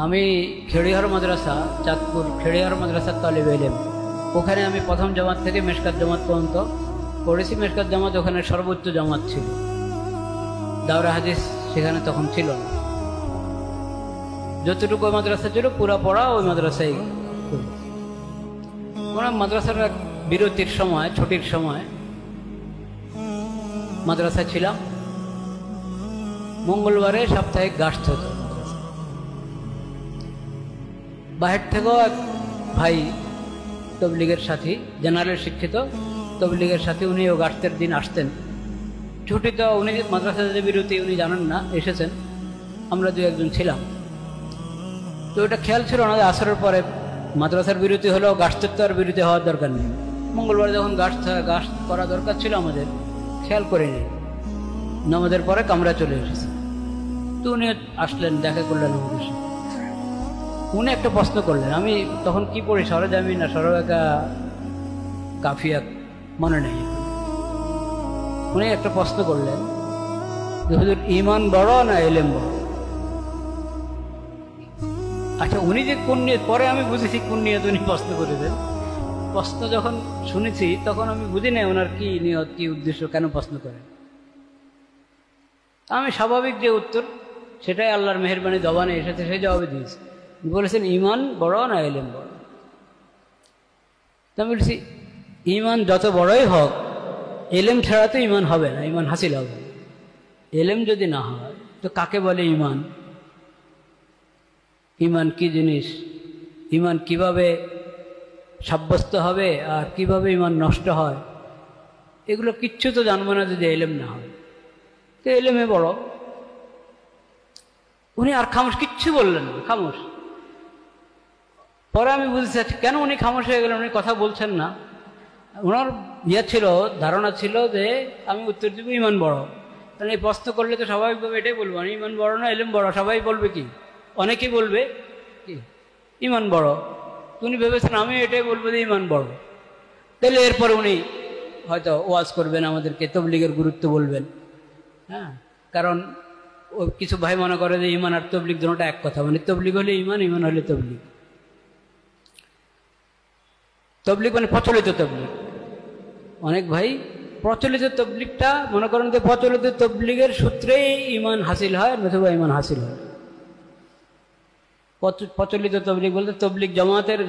আমি খেড়িহার মাদ্রাসা, চাঁদপুর খেড়িহার মাদ্রাসার তালিবে ইলম, ওখানে আমি প্রথম জামাত থেকে মেশকাত জামাত পর্যন্ত পড়েছি। মেশকাত জামাত ওখানে সর্বোচ্চ জামাত ছিল, দাওরা হাদিস সেখানে তখন ছিল না। যতটুকু ওই মাদ্রাসা ছিল পুরা পড়া ওই মাদ্রাসায়। ওনার মাদ্রাসার বিরতির সময়, ছুটির সময় মাদ্রাসায় ছিলাম। মঙ্গলবারে সাপ্তাহিক গাছ হতো। বাহির থেকেও এক ভাই তবলিগের সাথী, জেনারেল শিক্ষিত তবলিগের সাথী, উনিও গাছের দিন আসতেন। ছুটিতে উনি মাদ্রাসা যে বিরতি উনি জানেন না, এসেছেন। আমরা দু একজন ছিলাম। তো ওটা খেয়াল ছিল না যে আসরের পরে মাদ্রাসার বিরতি হলেও গাছের তো আর বিরতি হওয়ার দরকার নেই। মঙ্গলবারে যখন গাছ করা দরকার ছিল আমাদের, খেয়াল করিনি। নামাজের পরে কামরা চলে এসেছে। তো উনি আসলেন, দেখা করলেন আমাদের সাথে। উনি একটা প্রশ্ন করলেন, আমি তখন কি পড়ি, সরজামি না সরবেকা কাফিয়া মনে নেই। উনি একটা প্রশ্ন করলেন যে হুজুর, ঈমান বড় না ইলম বড়? আচ্ছা, উনি যে কোন নিয়ে, পরে আমি বুঝেছি কোন নিয়ে উনি প্রশ্ন করেছেন। প্রশ্ন যখন শুনেছি তখন আমি বুঝি না ওনার কি নিয়ত, কি উদ্দেশ্য, কেন প্রশ্ন করেন। আমি স্বাভাবিক যে উত্তর সেটাই আল্লাহর মেহেরবানি জবানে এসেছে, সেই জবাবে দিয়েছি। বলেছেন ঈমান বড় না ইলম বড়? তো আমি বলছি ঈমান যত বড়ই হোক, ইলম ছাড়া তো ঈমান হবে না, ঈমান হাসিল হবে। ইলম যদি না হয় তো কাকে বলে ঈমান? ঈমান কি জিনিস? ঈমান কিভাবে সাব্যস্ত হবে আর কিভাবে ঈমান নষ্ট হয়, এগুলো কিচ্ছু তো জানবো না যদি ইলম না হয়। তো ইলমে বড়। উনি আর খামোশ, কিচ্ছু বললেন না, খামোশ। পরে আমি বুঝতে চাচ্ছি কেন উনি খামোশ হয়ে গেলেন, উনি কথা বলছেন না। ওনার ছিল, ধারণা ছিল যে আমি উত্তর দিব ঈমান বড়। কারণ এই প্রশ্ন করলে তো স্বাভাবিকভাবে এটাই বলবো, আমি ঈমান বড় না ইলম বড়। সবাই বলবে কি, অনেকেই বলবে কি ঈমান বড়। উনি ভেবেছেন আমি এটাই বলবো যে ঈমান বড়। তাহলে এরপরে উনি হয়তো ওয়াজ করবেন, আমাদেরকে তবলিগের গুরুত্ব বলবেন। হ্যাঁ, কারণ ও কিছু ভাই মনে করে যে ঈমান আর তবলিগ দুটোটা এক কথা, মানে তবলিগ হলে ঈমান, ঈমান হলে তবলিগ। তবলিগ মানে প্রচলিত তবলিগ। অনেক ভাই প্রচলিত তবলিগটা মনে করেন যে প্রচলিত তবলিগের সূত্রেই ঈমান হাসিল হয়, নতুবা ঈমান হাসিল হয়। প্রচলিত তবলিগ বলতে তবলিগ জামাতের